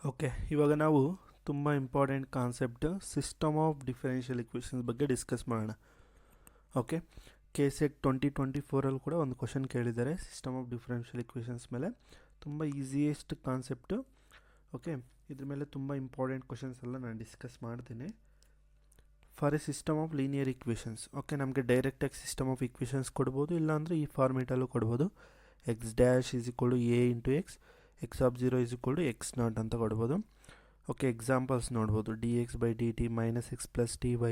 Okay, ಇವಾಗ ನಾವು ತುಂಬ important concept system of differential equations ಬಗ್ಗೆ ಡಿಸ್ಕಸ್ ಮಾಡೋಣ. ಓಕೆ, KSET 2024 ಕೂಡ ಒಂದು ಕ್ವಶನ್ ಕೇಳಿದ್ದಾರೆ ಸಿಸ್ಟಮ್ ಆಫ್ ಡಿಫರೆನ್ಷಿಯಲ್ ಇಕ್ವೇಷನ್ಸ್ ಮೇಲೆ. ತುಂಬ ಈಸಿಯೆಸ್ಟ್ ಕಾನ್ಸೆಪ್ಟು. ಓಕೆ, ಇದ್ರ ಮೇಲೆ ತುಂಬ ಇಂಪಾರ್ಟೆಂಟ್ ಕ್ವಶನ್ಸ್ ಎಲ್ಲ ನಾನು ಡಿಸ್ಕಸ್ ಮಾಡ್ತೀನಿ. For A system of linear equations, okay, ನಮಗೆ ಡೈರೆಕ್ಟಾಗಿ ಸಿಸ್ಟಮ್ ಆಫ್ ಇಕ್ವೇಷನ್ಸ್ ಕೊಡ್ಬೋದು, ಇಲ್ಲಾಂದರೆ ಈ ಫಾರ್ಮೇಟಲ್ಲೂ ಕೊಡ್ಬೋದು. X dash is equal to a into x of 0 is equal to x not ಅಂತ ಕೊಡ್ಬೋದು. ಓಕೆ, ಎಕ್ಸಾಂಪಲ್ಸ್ ನೋಡ್ಬೋದು. D x by d t minus x plus t y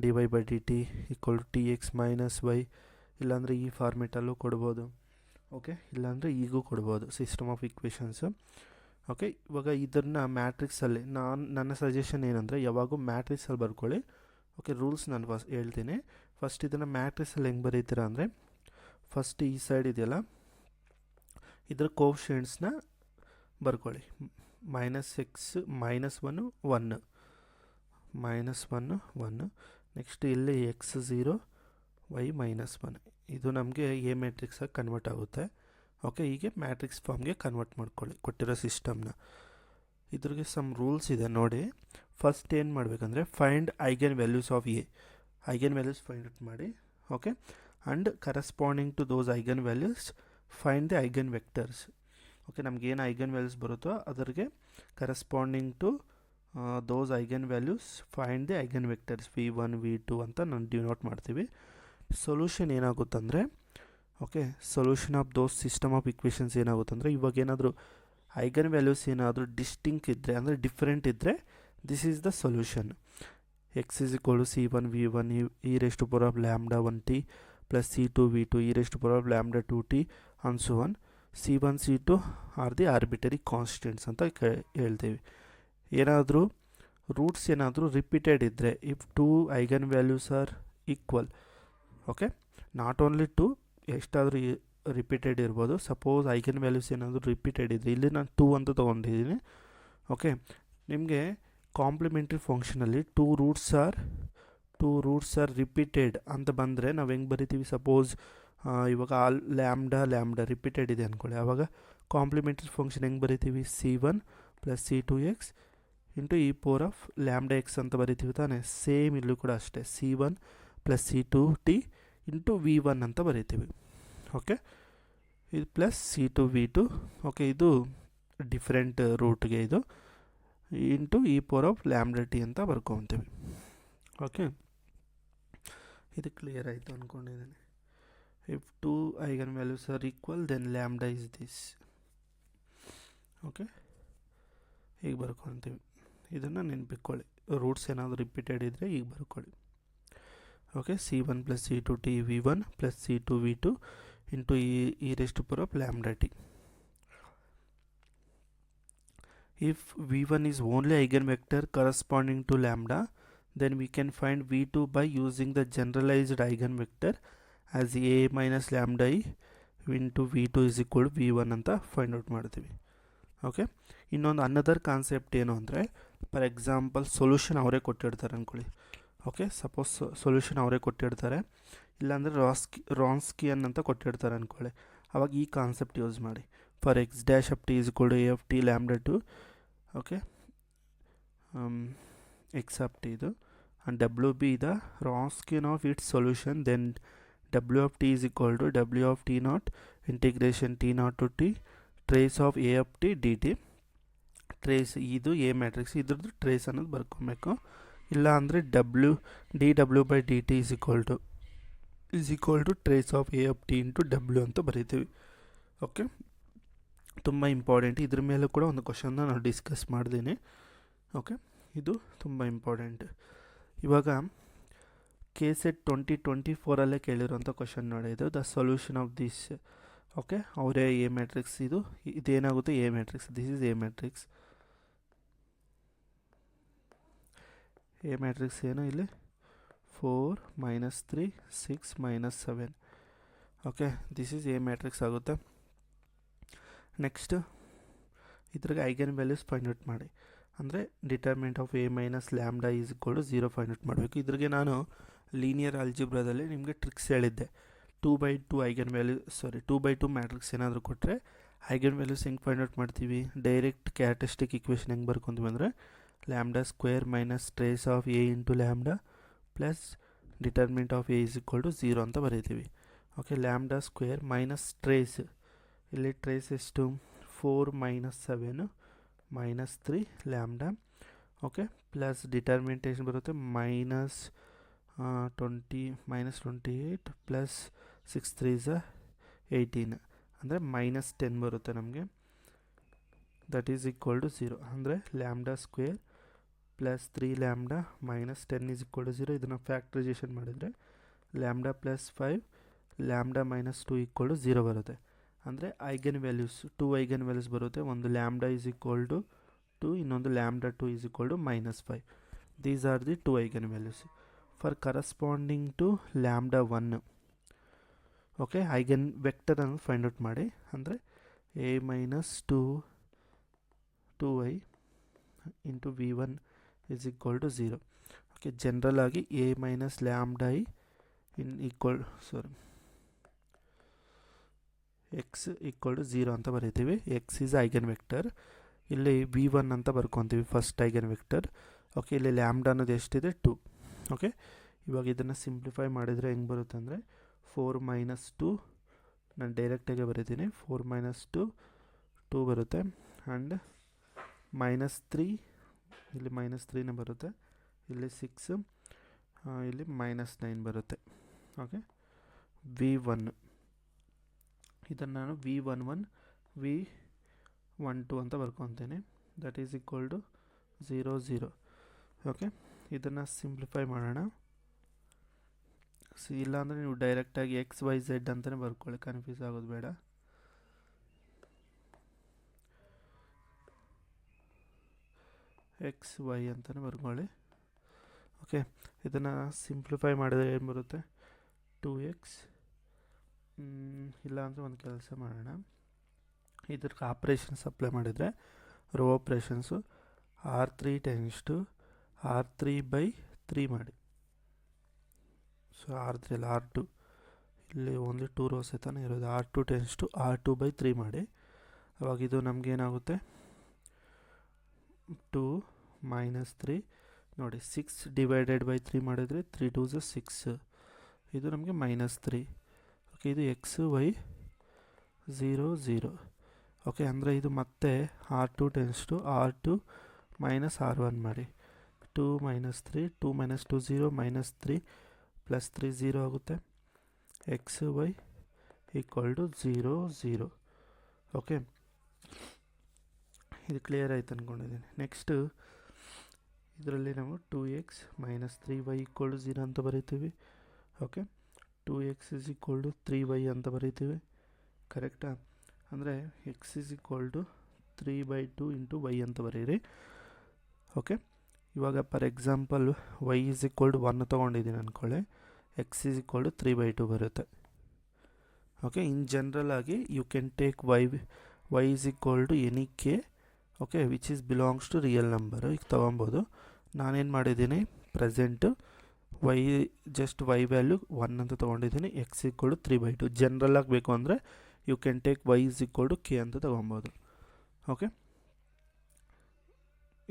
d y by d t equal to t x minus y, ಇಲ್ಲಾಂದರೆ ಈ ಫಾರ್ಮೇಟಲ್ಲೂ ಕೊಡ್ಬೋದು. Okay, ಇಲ್ಲಾಂದರೆ ಈಗೂ ಕೊಡ್ಬೋದು ಸಿಸ್ಟಮ್ ಆಫ್ ಇಕ್ವೇಷನ್ಸು. ಓಕೆ, ಇವಾಗ ಇದನ್ನು ಮ್ಯಾಟ್ರಿಕ್ಸಲ್ಲಿ ನನ್ನ ಸಜೆಷನ್ ಏನಂದರೆ ಯಾವಾಗೂ ಮ್ಯಾಟ್ರಿಕ್ಸಲ್ಲಿ ಬರ್ಕೊಳ್ಳಿ. ಓಕೆ, ರೂಲ್ಸ್ ನಾನು ಫಸ್ಟ್ ಹೇಳ್ತೀನಿ. ಫಸ್ಟ್ ಇದನ್ನು ಮ್ಯಾಟ್ರಿಕ್ಸಲ್ಲಿ ಹೆಂಗೆ ಬರೀತೀರಾ ಅಂದರೆ, ಫಸ್ಟ್ ಈ ಸೈಡ್ ಇದೆಯಲ್ಲ, ಇದರ ಕೋಫಿಷಿಯೆಂಟ್ಸ್ನ ಬರ್ಕೊಳ್ಳಿ. Minus X minus one minus one. Next ಇಲ್ಲಿ ಎಕ್ಸ್ 0 ವೈ ಮೈನಸ್ 1. ಇದು ನಮಗೆ ಎ ಮ್ಯಾಟ್ರಿಕ್ಸಾಗಿ ಕನ್ವರ್ಟ್ ಆಗುತ್ತೆ. ಓಕೆ, ಹೀಗೆ ಮ್ಯಾಟ್ರಿಕ್ಸ್ ಫಾರ್ಮ್ಗೆ ಕನ್ವರ್ಟ್ ಮಾಡ್ಕೊಳ್ಳಿ ಕೊಟ್ಟಿರೋ ಸಿಸ್ಟಮ್ನ. ಇದ್ರಿಗೆ ಸಮ್ ರೂಲ್ಸ್ ಇದೆ ನೋಡಿ. ಫಸ್ಟ್ ಏನು ಮಾಡಬೇಕಂದ್ರೆ, find eigen values of A. Eigen values find out ಮಾಡಿ. Okay, and corresponding to those eigen values find the eigen vectors. Okay, ನಮಗೇನು ಐಗನ್ ವ್ಯಾಲ್ಯೂಸ್ ಬರುತ್ತೋ ಅದರಿಗೆ corresponding to those eigen values find the eigen vectors v1 v2 ಅಂತ ನಾನು denote ಮಾಡ್ತೀವಿ. Solution ಏನಾಗುತ್ತಂದರೆ, okay, solution of those system of equations ಏನಾಗುತ್ತಂದರೆ, ಇವಾಗ ಏನಾದರೂ ಐಗನ್ ವ್ಯಾಲ್ಯೂಸ್ ಏನಾದರೂ ಡಿಸ್ಟಿಂಕ್ ಇದ್ದರೆ, ಅಂದರೆ ಡಿಫ್ರೆಂಟ್ ಇದ್ದರೆ, this is the solution. X is equal to c1 v1 e raised to power of lambda 1t plus c2 v2 e raised to power of lambda 2t and so on. c1 c2 are the arbitrary constants ಅಂತ ಹೇಳ್ತೀವಿ. ಏನಾದರೂ roots ಏನಾದರೂ repeated ಇದ್ದರೆ, if two eigen values are equal, okay, not only two, ಎಷ್ಟಾದರೂ repeated ಇರ್ಬೋದು. Suppose eigen values ಏನಾದರೂ repeated ಇದ್ದರೆ, ಇಲ್ಲಿ ನಾನು 2 ಅಂತ ತೊಗೊಂಡಿದ್ದೀನಿ. ಓಕೆ, ನಿಮಗೆ ಕಾಂಪ್ಲಿಮೆಂಟ್ರಿ ಫಂಕ್ಷನಲ್ಲಿ ಟೂ ರೂಟ್ಸ್ ಆರ್ ರಿಪೀಟೆಡ್ ಅಂತ ಬಂದರೆ ನಾವು ಹೆಂಗೆ ಬರಿತೀವಿ? ಸಪೋಸ್ ಇವಾಗ ಲ್ಯಾಮ್ಡಾ ರಿಪೀಟೆಡ್ ಇದೆ ಅಂದ್ಕೊಳ್ಳಿ, ಆವಾಗ ಕಾಂಪ್ಲಿಮೆಂಟ್ರಿ ಫಂಕ್ಷನ್ ಹೆಂಗೆ ಬರಿತೀವಿ? c1 plus c2x into E power of lambda X ಅಂತ ಬರಿತೀವಿ ತಾನೇ. ಸೇಮ್ ಇಲ್ಲೂ ಕೂಡ ಅಷ್ಟೇ, c1 plus c2t into v1 ಅಂತ ಬರಿತೀವಿ. ಓಕೆ, ಇದು ಪ್ಲಸ್ c2 v2. ಓಕೆ, ಇದು ಡಿಫ್ರೆಂಟ್ ರೂಟ್ಗೆ ಇದು into E power of lambda T ಅಂತ ಬರ್ಕೊತೀವಿ. ಓಕೆ, ಇದು ಕ್ಲಿಯರ್ ಆಯಿತು ಅಂದ್ಕೊಂಡಿದ್ದೀನಿ. If two eigenvalues are equal, then lambda is this. Okay, ಈಗ ಬರ್ಕೊತೀವಿ. ಇದನ್ನು ನೆನಪಿಟ್ಕೊಳ್ಳಿ. ರೂಟ್ಸ್ ಏನಾದರೂ ರಿಪೀಟೆಡ್ ಇದ್ದರೆ ಈಗ ಬರ್ಕೊಳ್ಳಿ. Okay, c1 plus c2t v1 plus c2 v2 into e raised to power of lambda t. If v1 is only eigenvector corresponding to lambda, then we can find v2 by using the generalized eigenvector as A minus lambda I into v2 is equal to v1 ಅಂತ find out ಮಾಡ್ತೀವಿ. Okay, ಇನ್ನೊಂದು ಅನ್ನದರ್ concept ಏನು ಅಂದರೆ, for example solution ಅವರೇ ಕೊಟ್ಟಿರ್ತಾರೆ ಅಂದ್ಕೊಳ್ಳಿ. Okay, suppose solution ಅವರೇ ಕೊಟ್ಟಿರ್ತಾರೆ, ಇಲ್ಲಾಂದರೆ ರಾನ್ಸ್ಕಿಯನ್ ಅಂತ ಕೊಟ್ಟಿರ್ತಾರೆ ಅಂದ್ಕೊಳ್ಳಿ. ಆವಾಗ ಈ ಕಾನ್ಸೆಪ್ಟ್ ಯೂಸ್ ಮಾಡಿ. For x dash of t is equal to A of t lambda 2. Okay, x of t ಇದು, and W be the Wronskian of its solution. Then w of t is equal to w of t naught integration t naught to t trace of a of t dt. Trace ಇದು A matrix, ಇದ್ರದ್ದು trace ಅನ್ನೋದು ಬರ್ಕೊಬೇಕು. ಇಲ್ಲ ಅಂದರೆ dw by dt is equal to trace of a of t into w ಅಂತ ಬರೀತೀವಿ. Okay, ತುಂಬ important. ಇದ್ರ ಮೇಲೂ ಕೂಡ ಒಂದು ಕ್ವಶನ್ನ ನಾನು ಡಿಸ್ಕಸ್ ಮಾಡ್ತೀನಿ. ಓಕೆ, ಇದು ತುಂಬ ಇಂಪಾರ್ಟೆಂಟ್. ಇವಾಗ KSET 2024 ಕೇಳಿರೋಂಥ ಕ್ವಶನ್ ನೋಡಿ. ಇದು the solution of this. Okay, ಅವರೇ ಎ ಮ್ಯಾಟ್ರಿಕ್ಸ್, ಇದೇನಾಗುತ್ತೆ A matrix. This is A matrix. A matrix ಏನು ಇಲ್ಲಿ 4 minus 3 6 minus 7. Okay, this is A matrix ಆಗುತ್ತೆ. ನೆಕ್ಸ್ಟ್ ಇದ್ರಿಗೆ ಐಗನ್ ವ್ಯಾಲ್ಯೂಸ್ ಫೈಂಡ್ ಔಟ್ ಮಾಡಿ. ಅಂದರೆ determinant of A minus lambda is equal to 0 find out ಮಾಡಬೇಕು. ಇದ್ರಿಗೆ ನಾನು ಲೀನಿಯರ್ ಆಲ್ಜಿಬ್ರಾದಲ್ಲಿ ನಿಮಗೆ ಟ್ರಿಕ್ಸ್ ಹೇಳಿದ್ದೆ. 2 ಬೈ 2 ಮ್ಯಾಟ್ರಿಕ್ಸ್ ಏನಾದರೂ ಕೊಟ್ಟರೆ ಐಗನ್ ವ್ಯಾಲ್ಯೂಸ್ ಹೆಂಗೆ ಫೈಂಡ್ ಔಟ್ ಮಾಡ್ತೀವಿ? ಡೈರೆಕ್ಟ್ ಕ್ಯಾರೆಕ್ಟರಿಸ್ಟಿಕ್ ಇಕ್ವೇಷನ್ ಹೆಂಗೆ ಬರ್ಕೊತೀವಿ ಅಂದರೆ lambda square minus trace of A into lambda plus determinant of A is equal to 0 ಅಂತ ಬರೀತೀವಿ. Okay, lambda square minus trace, ಇಲ್ಲಿ ಟ್ರೇಸ್ ಎಷ್ಟು 4 minus 7 minus 3 lambda. Okay, plus ಡಿಟರ್ಮಿನೆಂಟೇಷನ್ ಬರುತ್ತೆ ಮೈನಸ್ 28 ಪ್ಲಸ್ 6 3 18 ಅಂದರೆ ಮೈನಸ್ 10 ಬರುತ್ತೆ ನಮಗೆ. That is equal to 0. ಅಂದರೆ lambda square plus 3 lambda minus 10 is equal to 0. ಇದನ್ನು ಫ್ಯಾಕ್ಟ್ರೈಸೇಷನ್ ಮಾಡಿದರೆ lambda plus 5 lambda minus 2 equal to 0 ಬರುತ್ತೆ. ಅಂದರೆ ಐಗನ್ ವ್ಯಾಲ್ಯೂಸ್ 2 ಐಗನ್ ವ್ಯಾಲ್ಯೂಸ್ ಬರುತ್ತೆ. ಒಂದು ಲ್ಯಾಂಬ್ಡಾ ಈಸ್ ಈಕ್ವಲ್ ಟು 2, ಇನ್ನೊಂದು lambda 2 is equal to minus 5. These are the 2 eigen values for corresponding to lambda 1. Okay, eigen ವೆಕ್ಟರನ್ನು find out ಮಾಡಿ. ಅಂದರೆ A minus 2y into v1 is equal to 0. Okay, general ಆಗಿ A minus lambda I in equal x equal to 0 ಅಂತ ಬರೀತೀವಿ. X is eigen vector. ಇಲ್ಲಿ v1 ಅಂತ ಬರ್ಕೊತೀವಿ first eigen vector. Okay, ಇಲ್ಲಿ ಲ್ಯಾಂಬ್ಡಾ ಅನ್ನೋದು ಎಷ್ಟಿದೆ 2. ಓಕೆ, ಇವಾಗ ಇದನ್ನು ಸಿಂಪ್ಲಿಫೈ ಮಾಡಿದರೆ ಹೆಂಗೆ ಬರುತ್ತೆ ಅಂದರೆ 4 ಮೈನಸ್ 2, ನಾನು ಡೈರೆಕ್ಟಾಗಿ ಬರೀತೀನಿ, 4 ಮೈನಸ್ 2 ಬರುತ್ತೆ. ಆ್ಯಂಡ್ ಮೈನಸ್ 3, ಇಲ್ಲಿ ಮೈನಸ್ 3ನೇ ಬರುತ್ತೆ, ಇಲ್ಲಿ 6, ಇಲ್ಲಿ ಮೈನಸ್ 9 ಬರುತ್ತೆ. ಓಕೆ, v1 ಇದನ್ನು ನಾನು v11 v12 ಅಂತ ಬರ್ಕೊತೀನಿ. That is equal to 0 0. Okay, ಇದನ್ನು ಸಿಂಪ್ಲಿಫೈ ಮಾಡೋಣ. ಇಲ್ಲಾಂದರೆ ನೀವು ಡೈರೆಕ್ಟಾಗಿ ಎಕ್ಸ್ ವೈ ಝೆಡ್ ಅಂತಲೇ ಬರ್ಕೊಳ್ಳಿ, ಕನ್ಫ್ಯೂಸ್ ಆಗೋದು ಬೇಡ. ಎಕ್ಸ್ ವೈ ಅಂತಲೇ ಬರ್ಕೊಳ್ಳಿ. ಓಕೆ, ಇದನ್ನು ಸಿಂಪ್ಲಿಫೈ ಮಾಡಿದರೆ ಏನು ಬರುತ್ತೆ 2x. ಇಲ್ಲಾಂದರೆ ಒಂದು ಕೆಲಸ ಮಾಡೋಣ, ಇದಕ್ಕೆ ಆಪ್ರೇಷನ್ಸ್ ಅಪ್ಲೈ ಮಾಡಿದರೆ row operations R3 tends to R3/3 ಮಾಡಿ. ಸೊ R3 ಅಲ್ಲ R2, ಇಲ್ಲಿ ಓನ್ಲಿ 2 ರೋಸ್ ತಾನೇ ಇರೋದು. R2 ಟೆನ್ಸ್ ಟು R2/3 ಮಾಡಿ. ಅವಾಗ ಇದು ನಮಗೇನಾಗುತ್ತೆ 2 ಮೈನಸ್ 3 ನೋಡಿ, 6 ಡಿವೈಡೆಡ್ ಬೈ 3 ಮಾಡಿದರೆ 3 2 6, ಇದು ನಮಗೆ ಮೈನಸ್ 3. ಓಕೆ, ಇದು ಎಕ್ಸ್ ವೈ 0 0. ಓಕೆ, ಅಂದರೆ ಇದು ಮತ್ತೆ R2 tends to R2 minus R1 ಮಾಡಿ. 2 ಮೈನಸ್ 3, 2 ಮೈನಸ್ 2 0, ಮೈನಸ್ 3 ಪ್ಲಸ್ 3 0 ಆಗುತ್ತೆ. X y equal to 0 0. Okay, ಇದು ಕ್ಲಿಯರ್ ಆಯ್ತು ಅಂದ್ಕೊಂಡಿದ್ದೀನಿ. ನೆಕ್ಸ್ಟು ಇದರಲ್ಲಿ ನಾವು 2x minus 3y equal to 0 ಅಂತ ಬರೀತೀವಿ. Okay, 2x is equal to 3y ಅಂತ ಬರೀತೀವಿ. ಕರೆಕ್ಟಾ? ಅಂದರೆ x is equal to 3/2 into y ಅಂತ ಬರೀರಿ. ಓಕೆ, ಇವಾಗ for example y is equal to 1 ತೊಗೊಂಡಿದ್ದೀನಿ ಅಂದ್ಕೊಳ್ಳಿ, ಎಕ್ಸ್ ಇಸ್ ಈಕ್ವಲ್ ಟು 3/2 ಬರುತ್ತೆ. ಓಕೆ, ಇನ್ ಜನರಲ್ ಆಗಿ you can take y is equal to any k, okay, which is belongs to real number. ಈಗ ತೊಗೊಬೋದು. ನಾನೇನು ಮಾಡಿದ್ದೀನಿ, ಪ್ರೆಸೆಂಟು ಜಸ್ಟ್ ವೈ ವ್ಯಾಲ್ಯೂ 1 ಅಂತ ತೊಗೊಂಡಿದ್ದೀನಿ. X equal to 3/2. ಜನರಲ್ ಆಗಬೇಕು ಅಂದರೆ you can take y is equal to k ಅಂತ ತೊಗೊಬೋದು. ಓಕೆ,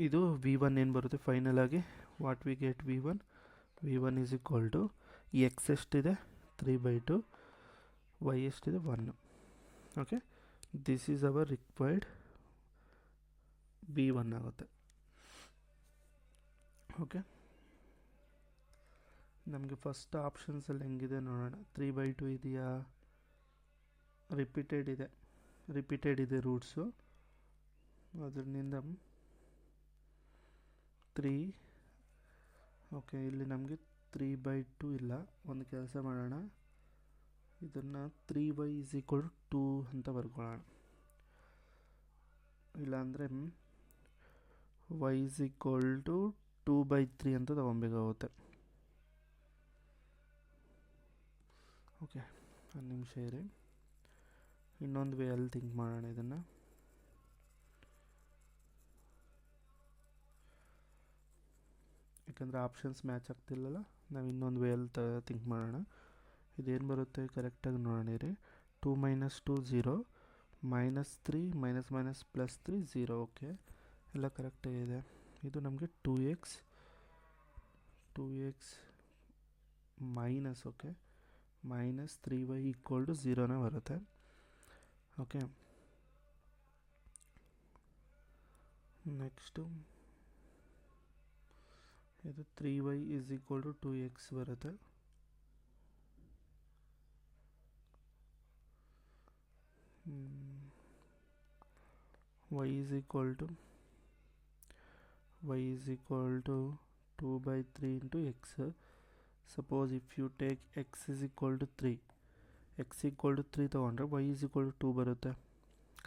ಇದು v1 ಏನು ಬರುತ್ತೆ ಫೈನಲ್ ಆಗಿ, what we get v1 is equal to x ಎಷ್ಟಿದೆ 3/2, ವೈ ಎಷ್ಟಿದೆ 1. Okay, this is our required v1 ಆಗುತ್ತೆ. ಓಕೆ, ನಮಗೆ ಫಸ್ಟ್ ಆಪ್ಷನ್ಸಲ್ಲಿ ಹೆಂಗಿದೆ ನೋಡೋಣ. 3/2 ಇದೆಯಾ, ರಿಪೀಟೆಡ್ ಇದೆ ರೂಟ್ಸು. ಅದರಿಂದ 3. ಓಕೆ, ಇಲ್ಲಿ ನಮಗೆ 3/2 ಇಲ್ಲ. ಒಂದು ಕೆಲಸ ಮಾಡೋಣ, ಇದನ್ನು 3y ಇಸ್ ಈಕ್ವಲ್ ಟು 2 ಅಂತ ಬರ್ಕೊಳ್ಳೋಣ. ಇಲ್ಲಾಂದರೆ y ಇಸ್ ಈಕ್ವಲ್ ಟು 2/3 ಅಂತ ತೊಗೊಬೇಕಾಗುತ್ತೆ. ಓಕೆ, ಒಂದು ನಿಮಿಷ ಇರಿ, ಇನ್ನೊಂದು ವೇ ಅಲ್ಲಿ ಥಿಂಕ್ ಮಾಡೋಣ ಇದನ್ನು. ಯಾಕಂದರೆ ಆಪ್ಷನ್ಸ್ ಮ್ಯಾಚ್ ಆಗ್ತಿಲ್ಲಲ್ಲ, ನಾವು ಇನ್ನೊಂದು ವೇ ಅಲ್ಲಿ ಥಿಂಕ್ ಮಾಡೋಣ. ಇದೇನು ಬರುತ್ತೆ ಕರೆಕ್ಟಾಗಿ ನೋಡೋಣ ಇರಿ. 2 ಮೈನಸ್ 2 0, -3 ಮೈನಸ್ +3 0. ಓಕೆ, ಎಲ್ಲ ಕರೆಕ್ಟಾಗಿದೆ. ಇದು ನಮಗೆ 2x ಮೈನಸ್, ಓಕೆ, -3y = 0ನೇ ಬರುತ್ತೆ. ಓಕೆ, ನೆಕ್ಸ್ಟು ಇದು 3y = 2x ಬರುತ್ತೆ. y = 2/3 into x. Suppose if you take x = 3, x = 3 ತೊಗೊಂಡ್ರೆ y = 2 ಬರುತ್ತೆ.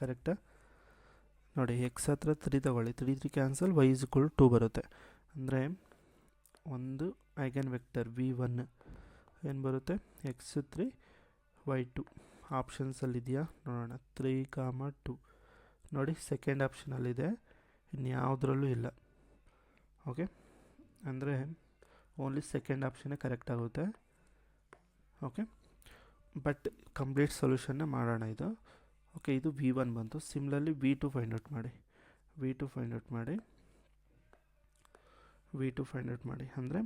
ಕರೆಕ್ಟಾ? ನೋಡಿ, ಎಕ್ಸ್ ಹತ್ರ 3 ತಗೊಳ್ಳಿ, 3 ಕ್ಯಾನ್ಸಲ್, y = 2 ಬರುತ್ತೆ. ಅಂದರೆ ಒಂದು ಐಗನ್ ವೆಕ್ಟರ್ v1 ಏನು ಬರುತ್ತೆ, x3 y2 ಆಪ್ಷನ್ಸಲ್ಲಿದೆಯಾ ನೋಡೋಣ. 3, 2 ನೋಡಿ, ಸೆಕೆಂಡ್ ಆಪ್ಷನಲ್ಲಿದೆ, ಇನ್ಯಾವುದ್ರಲ್ಲೂ ಇಲ್ಲ. ಓಕೆ, ಅಂದರೆ ಓನ್ಲಿ ಸೆಕೆಂಡ್ ಆಪ್ಷನ್ನೇ ಕರೆಕ್ಟ್ ಆಗುತ್ತೆ. ಓಕೆ, ಬಟ್ ಕಂಪ್ಲೀಟ್ ಸೊಲ್ಯೂಷನ್ನ ಮಾಡೋಣ ಇದು. ಓಕೆ, ಇದು v1 ಬಂತು. ಸಿಮ್ಲರ್ಲಿ v2 ಫೈಂಡ್ ಔಟ್ ಮಾಡಿ. v2 ಫೈಂಡ್ ಔಟ್ ಮಾಡಿ ಅಂದರೆ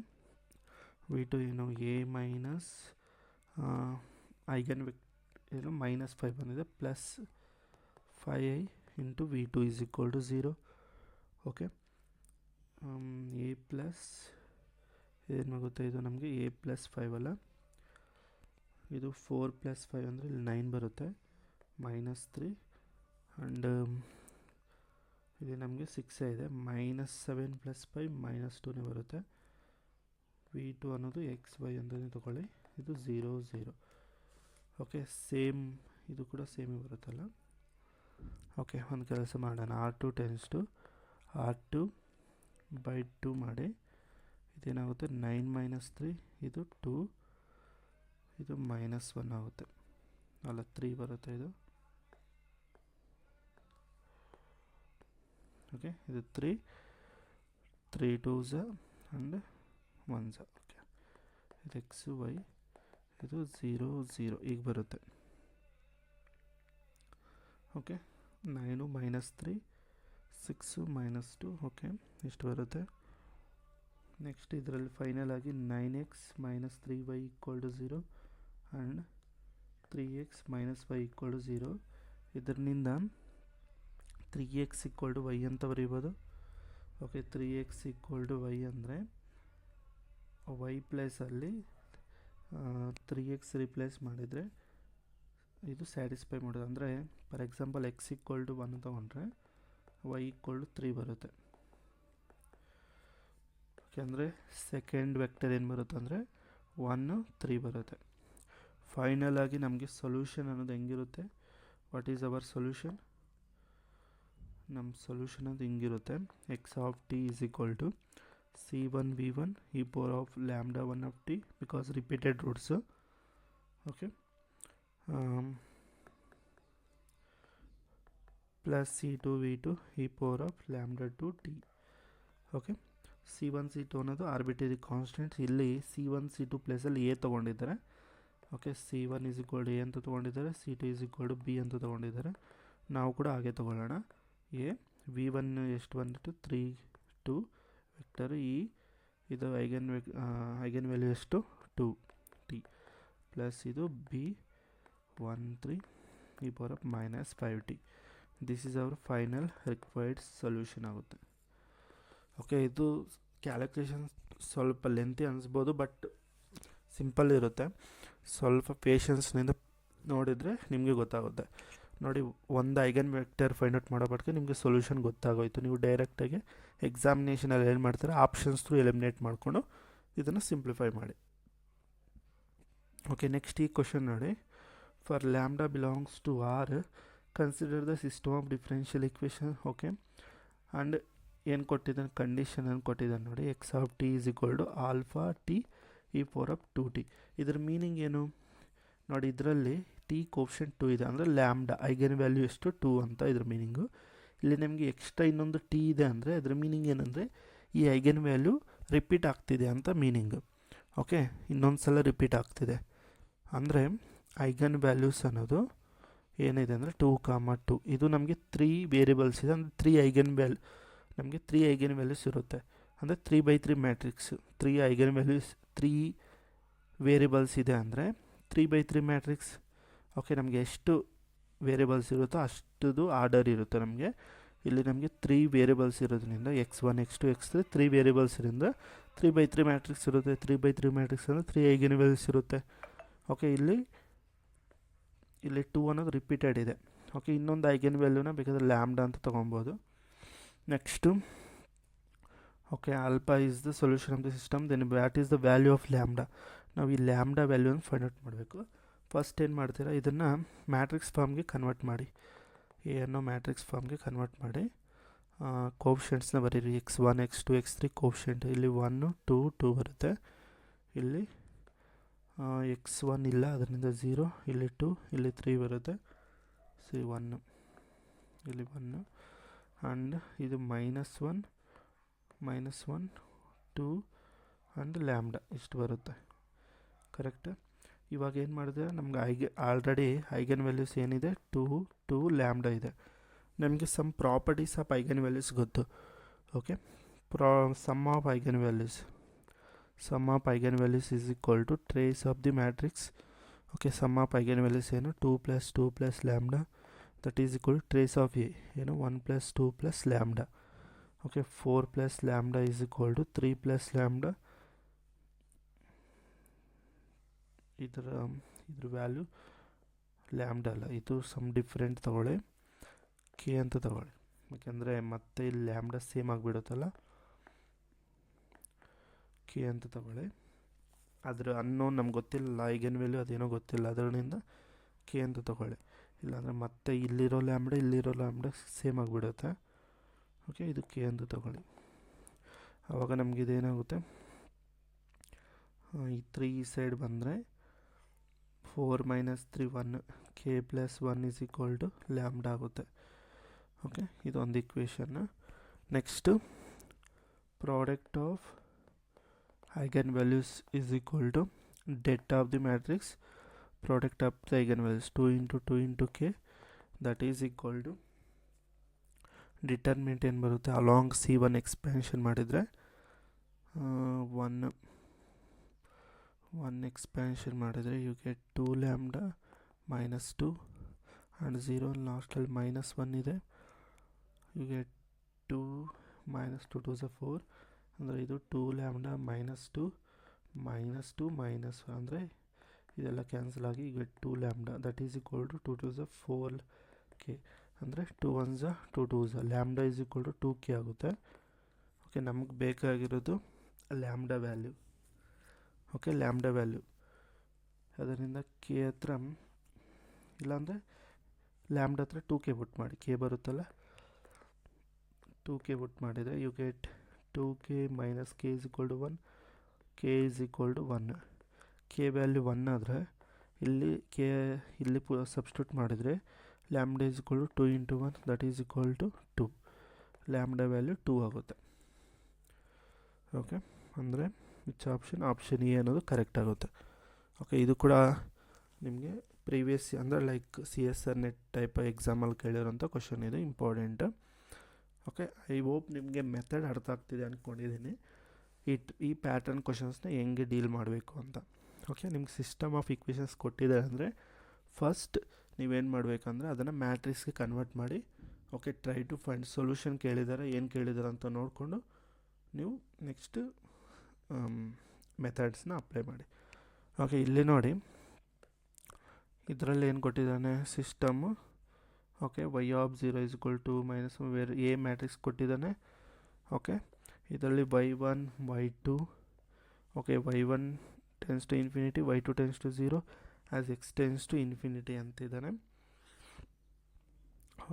v2 ಏನು, a ಮೈನಸ್ ಐಗನ್ ಏನು -5 ಬಂದಿದೆ, +5i into v2 = 0. Okay, a plus ಏನಾಗುತ್ತೆ, ಇದು ನಮಗೆ a +5 ಅಲ್ಲ, ಇದು 4 + 5 ಅಂದರೆ ಇಲ್ಲಿ 9 ಬರುತ್ತೆ, -3 ಆ್ಯಂಡ್ ಇಲ್ಲಿ ನಮಗೆ 6 ಇದೆ, -7 + 5 -2ನೇ ಬರುತ್ತೆ. v2 ಅನ್ನೋದು xy ಅಂತಲೇ ತೊಗೊಳ್ಳಿ, ಇದು 0 0. ಓಕೆ, ಸೇಮ್ ಇದು ಕೂಡ ಸೇಮೇ ಬರುತ್ತಲ್ಲ. ಓಕೆ, ಒಂದು ಕೆಲಸ ಮಾಡೋಣ, r2 → r2/2 ಮಾಡಿ. ಇದೇನಾಗುತ್ತೆ, 9 - 3 ಇದು 2, ಇದು -1 ಆಗುತ್ತೆ ಅಲ್ಲ, 3 ಬರುತ್ತೆ ಇದು. ಓಕೆ, ಇದು 3 2s ಆ್ಯಂಡ್ 1s. ಓಕೆ, ಇದು x y, ಇದು 0 0 ಈಗ ಬರುತ್ತೆ. ಓಕೆ, 9 -3 6 -2. ಓಕೆ, ಇಷ್ಟು ಬರುತ್ತೆ. ನೆಕ್ಸ್ಟ್ ಇದರಲ್ಲಿ ಫೈನಲ್ ಆಗಿ 9x - 3y = 0 and 3x - y = 0. ಇದರಿಂದ 3x = y ಅಂತ ಬರೀಬೋದು. ಓಕೆ, 3x = y ಅಂದರೆ y ಪ್ಲೇಸಲ್ಲಿ 3x ರಿಪ್ಲೇಸ್ ಮಾಡಿದರೆ ಇದು ಸ್ಯಾಟಿಸ್ಫೈ ಮಾಡೋದು. ಅಂದರೆ ಫಾರ್ ಎಕ್ಸಾಂಪಲ್ x = 1 ತೊಗೊಂಡ್ರೆ y = 3 ಬರುತ್ತೆ. ಓಕೆ, ಅಂದರೆ ಸೆಕೆಂಡ್ ವೆಕ್ಟರ್ ಏನು ಬರುತ್ತೆ ಅಂದರೆ 1 3 ಬರುತ್ತೆ. ಫೈನಲ್ ಆಗಿ ನಮಗೆ ಸೊಲ್ಯೂಷನ್ ಅನ್ನೋದು ಹೆಂಗಿರುತ್ತೆ, ವಾಟ್ ಈಸ್ ಅವರ್ ಸೊಲ್ಯೂಷನ್? ನಮ್ಮ ಸೊಲ್ಯೂಷನ್ ಅದು ಹಿಂಗಿರುತ್ತೆ, x of t = c1v1 e power of lambda 1 of t because repeated roots. Okay, plus c2v2 e power of lambda 2 t. Okay, c1 c2 ಅನ್ನೋದು ಆರ್ಬಿಟರಿ constants. ಇಲ್ಲಿ c1 c2 ಪ್ಲೇಸಲ್ಲಿ a ತೊಗೊಂಡಿದ್ದಾರೆ. Okay, c1 = a ಅಂತ ತೊಗೊಂಡಿದ್ದಾರೆ, c2 = b ಅಂತ ತೊಗೊಂಡಿದ್ದಾರೆ. ನಾವು ಕೂಡ ಹಾಗೆ ತೊಗೊಳ್ಳೋಣ. a v1 ಎಷ್ಟು ಬಂದಿತ್ತು, 3 2 ವೆಕ್ಟರ್, ಇದು ಐಗನ್ ವ್ಯಾಲ್ಯೂ ಎಷ್ಟು, 2 t, ಪ್ಲಸ್ ಇದು b 1 3 e power of -5t. This is hour final required solution ಆಗುತ್ತೆ. ಓಕೆ, ಇದು ಕ್ಯಾಲ್ಕುಲೇಷನ್ ಸ್ವಲ್ಪ ಲೆಂತಿ ಅನಿಸ್ಬೋದು, ಬಟ್ ಸಿಂಪಲ್ ಇರುತ್ತೆ. ಸ್ವಲ್ಪ ಪೇಷನ್ಸ್ನಿಂದ ನೋಡಿದರೆ ನಿಮಗೆ ಗೊತ್ತಾಗುತ್ತೆ. ನೋಡಿ, ಒಂದು ಐಗನ್ ವೆಕ್ಟರ್ ಫೈಂಡ್ ಔಟ್ ಮಾಡೋ ಬಟ್ಟಿಗೆ ನಿಮಗೆ ಸೊಲ್ಯೂಷನ್ ಗೊತ್ತಾಗೋಯ್ತು. ನೀವು ಡೈರೆಕ್ಟಾಗಿ ಎಕ್ಸಾಮಿನೇಷನಲ್ಲಿ ಏನು ಮಾಡ್ತಾರೆ, ಆಪ್ಷನ್ಸ್ ಥ್ರೂ ಎಲಿಮಿನೇಟ್ ಮಾಡಿಕೊಂಡು ಇದನ್ನು ಸಿಂಪ್ಲಿಫೈ ಮಾಡಿ. ಓಕೆ, ನೆಕ್ಸ್ಟ್ ಈ ಕ್ವಶನ್ ನೋಡಿ, for lambda belongs to R consider the system of differential equation. Okay, and ಏನು ಕೊಟ್ಟಿದ್ದಾನೆ, ಕಂಡೀಷನನ್ನು ಕೊಟ್ಟಿದ್ದಾನೆ ನೋಡಿ, x of t = alpha t e power of 2t. ಇದರ ಮೀನಿಂಗ್ ಏನು ನೋಡಿ, ಇದರಲ್ಲಿ t ಕೋಫಿಷಿಯಂಟ್ 2 ಇದೆ, ಅಂದರೆ ಲ್ಯಾಂಬ್ಡಾ ಐಗನ್ ವ್ಯಾಲ್ಯೂ ಎಷ್ಟು 2 ಅಂತ ಇದ್ರ ಮೀನಿಂಗು. ಇಲ್ಲಿ ನಮಗೆ ಎಕ್ಸ್ಟ್ರಾ ಇನ್ನೊಂದು t ಇದೆ ಅಂದರೆ ಅದರ ಮೀನಿಂಗ್ ಏನಂದರೆ ಈ ಐಗನ್ ವ್ಯಾಲ್ಯೂ ರಿಪೀಟ್ ಆಗ್ತಿದೆ ಅಂತ ಮೀನಿಂಗು. ಓಕೆ, ಇನ್ನೊಂದು ಸಲ ರಿಪೀಟ್ ಆಗ್ತಿದೆ ಅಂದರೆ ಐಗನ್ ವ್ಯಾಲ್ಯೂಸ್ ಅನ್ನೋದು ಏನಿದೆ ಅಂದರೆ 2, 2 ಇದು ನಮಗೆ 3 ವೇರಿಯಬಲ್ಸ್ ಇದೆ, ಅಂದರೆ 3 ಐಗನ್ ವ್ಯಾಲ್ಯೂ, ನಮಗೆ 3 ಐಗನ್ ವ್ಯಾಲ್ಯೂಸ್ ಇರುತ್ತೆ. ಅಂದರೆ 3x3 matrix 3 eigen values 3 variables ಇದೆ ಅಂದರೆ 3x3 ಮ್ಯಾಟ್ರಿಕ್ಸ್. ಓಕೆ, ನಮಗೆ ಎಷ್ಟು ವೇರಿಯಬಲ್ಸ್ ಇರುತ್ತೋ ಅಷ್ಟದು ಆರ್ಡರ್ ಇರುತ್ತೆ. ನಮಗೆ ಇಲ್ಲಿ ನಮಗೆ 3 ವೇರಿಯಬಲ್ಸ್ ಇರೋದ್ರಿಂದ x1 x2 x3 3 ವೇರಿಯಬಲ್ಸ್ ಇರೋದ್ರಿಂದ 3x3 ಮ್ಯಾಟ್ರಿಕ್ಸ್ ಇರುತ್ತೆ. 3x3 ಮ್ಯಾಟ್ರಿಕ್ಸ್ ಅಂದರೆ 3 ಐಗನ್ ವ್ಯಾಲ್ಯೂಸ್ ಇರುತ್ತೆ. ಓಕೆ, ಇಲ್ಲಿ 2 ಅನ್ನೋದು ರಿಪೀಟೆಡ್ ಇದೆ. ಓಕೆ, ಇನ್ನೊಂದು ಐಗನ್ ವ್ಯಾಲ್ಯೂನ ಬೇಕಾದರೆ ಲ್ಯಾಂಬ್ಡಾ ಅಂತ ತೊಗೊಬೋದು. Next okay, alpha is the solution of the system, then what is the value of lambda. ನಾವು ಈ ಲ್ಯಾಂಬ್ಡಾ ವ್ಯಾಲ್ಯೂನ ಫೈಂಡ್ ಔಟ್ ಮಾಡಬೇಕು. ಫಸ್ಟ್ ಏನು ಮಾಡ್ತೀರಾ, ಇದನ್ನು ಮ್ಯಾಟ್ರಿಕ್ಸ್ ಫಾರ್ಮ್ಗೆ ಕನ್ವರ್ಟ್ ಮಾಡಿ, ಎ ಅನ್ನೋ ಮ್ಯಾಟ್ರಿಕ್ಸ್ ಫಾರ್ಮ್ಗೆ ಕನ್ವರ್ಟ್ ಮಾಡಿ ಕೋಫಿಷಿಯಂಟ್ಸ್ನ ಬರೀರಿ. x1 x2 x3 ಕೋಫಿಷಿಯಂಟ್ ಇಲ್ಲಿ 1 2 2 ಬರುತ್ತೆ. ಇಲ್ಲಿ x1 ಇಲ್ಲ, ಅದರಿಂದ 0, ಇಲ್ಲಿ 2, ಇಲ್ಲಿ 3 ಬರುತ್ತೆ. ಸಿ 1, ಇಲ್ಲಿ 1 ಆ್ಯಂಡ್ ಇದು -1 2 ಆ್ಯಂಡ್ ಲ್ಯಾಂಬ್ಡಾ ಇಷ್ಟು ಬರುತ್ತೆ. ಕರೆಕ್ಟ್. ಇವಾಗ ಏನು ಮಾಡಿದ್ರೆ ನಮ್ಗೆ ಆಲ್ರೆಡಿ ಐಗನ್ ವ್ಯಾಲ್ಯೂಸ್ ಏನಿದೆ 2 ಲ್ಯಾಂಬ್ಡಾ ಇದೆ. ನಮಗೆ some properties of eigen values ಗೊತ್ತು. Okay, sum of eigen values is equal to trace of the matrix. Okay, sum of eigen values ಏನು 2 + 2 + lambda that is equal to trace of A ಏನು 1 + 2 + lambda. Okay, 4 + lambda is equal to 3 + lambda. ಇದ್ರ value lambda ಅಲ್ಲ, ಇದು some different ತೊಗೊಳ್ಳಿ, K ಅಂತ ತೊಗೊಳ್ಳಿ, ಯಾಕೆಂದರೆ ಮತ್ತೆ ಇಲ್ಲಿ ಲ್ಯಾಂಬ್ಡಾ ಸೇಮ್ ಆಗಿಬಿಡುತ್ತಲ್ಲ. ಕೆ ಅಂತ ತೊಗೊಳ್ಳಿ. ಅದ್ರ ಅನ್ನೋನ್ ನಮ್ಗೆ ಗೊತ್ತಿಲ್ಲ, ಐಗನ್ ವ್ಯಾಲ್ಯೂ ಅದೇನೋ ಗೊತ್ತಿಲ್ಲ, ಅದರಿಂದ ಕೆ ಅಂತ ತೊಗೊಳ್ಳಿ. ಇಲ್ಲಾಂದರೆ ಮತ್ತೆ ಇಲ್ಲಿರೋ ಲ್ಯಾಂಬ್ಡಾ ಸೇಮ್ ಆಗಿಬಿಡುತ್ತೆ. ಓಕೆ, ಇದು ಕೆ ಅಂತ ತೊಗೊಳ್ಳಿ. ಆವಾಗ ನಮ್ಗೆ ಇದೇನಾಗುತ್ತೆ, ಈ 3 ಈ ಸೈಡ್ ಬಂದರೆ 4 - 3 1 k + 1 is equal to lambda ಆಗುತ್ತೆ. ಓಕೆ, ಇದೊಂದು equation. Next product of eigen values is equal to det of the matrix product of the eigen values 2 × 2 × k that is equal to determinant ಏನು ಬರುತ್ತೆ, along C1 expansion ಮಾಡಿದರೆ 1 expansion ಮಾಡಿದರೆ you get 2 lambda -2 and 0 ಲಾಸ್ಟಲ್ಲಿ -1 ಇದೆ. You get 2 - 2 2 = 4 ಅಂದರೆ ಇದು 2 lambda -2 -2 -1 ಅಂದರೆ ಇದೆಲ್ಲ ಕ್ಯಾನ್ಸಲ್ ಆಗಿ ಈಗ 2 lambda that is equal to 2 2 = 4 k ಅಂದರೆ 2 1 2 2 lambda is equal to 2 k ಆಗುತ್ತೆ. ಓಕೆ, ನಮಗೆ ಬೇಕಾಗಿರೋದು lambda value. Okay, lambda value ಅದರಿಂದ ಕೆ ಹತ್ರ, ಇಲ್ಲಾಂದರೆ ಲ್ಯಾಂಬ್ಡಾ ಹತ್ರ 2k ಬಿಟ್ ಮಾಡಿ, ಕೆ ಬರುತ್ತಲ್ಲ 2k ಬಿಟ್ ಮಾಡಿದರೆ you get 2k - k = 1 k = 1. K value 1 ಆದರೆ ಇಲ್ಲಿ ಸಬ್ಸ್ಟಿಟ್ಯೂಟ್ ಮಾಡಿದರೆ lambda is equal to 2 × 1 that is equal to 2. Lambda value 2 ಆಗುತ್ತೆ. ಓಕೆ, ಅಂದರೆ ವಿಚ್ ಆಪ್ಷನ್ ಎ ಅನ್ನೋದು ಕರೆಕ್ಟ್ ಆಗುತ್ತೆ. ಓಕೆ, ಇದು ಕೂಡ ನಿಮಗೆ ಪ್ರೀವಿಯಸ್ ಅಂದರೆ ಲೈಕ್ CSR ನೆಟ್ ಟೈಪ್ ಎಕ್ಸಾಮಲ್ಲಿ ಕೇಳಿರೋಂಥ ಕ್ವಶನ್ ಇದು ಇಂಪಾರ್ಟೆಂಟ್. ಓಕೆ, ಐ ಹೋಪ್ ನಿಮಗೆ ಮೆಥಡ್ ಅರ್ಥ ಆಗ್ತಿದೆ ಅಂದ್ಕೊಂಡಿದ್ದೀನಿ. ಈ ಪ್ಯಾಟರ್ನ್ ಕ್ವಶನ್ಸ್ನ ಹೆಂಗೆ ಡೀಲ್ ಮಾಡಬೇಕು ಅಂತ. ಓಕೆ, ನಿಮ್ಗೆ ಸಿಸ್ಟಮ್ ಆಫ್ ಇಕ್ವೇಷನ್ಸ್ ಕೊಟ್ಟಿದ್ದಾರೆ ಅಂದರೆ ಫಸ್ಟ್ ನೀವೇನು ಮಾಡಬೇಕಂದ್ರೆ ಅದನ್ನು ಮ್ಯಾಟ್ರಿಕ್ಸ್ಗೆ ಕನ್ವರ್ಟ್ ಮಾಡಿ. Okay, try to find solution ಏನು ಕೇಳಿದ್ದಾರೆ ಅಂತ ನೋಡಿಕೊಂಡು ನೀವು ನೆಕ್ಸ್ಟ್ ಮೆಥಡ್ಸ್ನ ಅಪ್ಲೈ ಮಾಡಿ. ಓಕೆ, ಇಲ್ಲಿ ನೋಡಿ ಇದರಲ್ಲಿ ಏನು ಕೊಟ್ಟಿದ್ದಾನೆ system. Okay, y(0 = 2 - where A matrix ಕೊಟ್ಟಿದ್ದಾನೆ. ಓಕೆ, ಇದರಲ್ಲಿ y1 y2 okay y1 → ∞, y2 → 0 as x → ∞ ಅಂತಿದ್ದಾನೆ.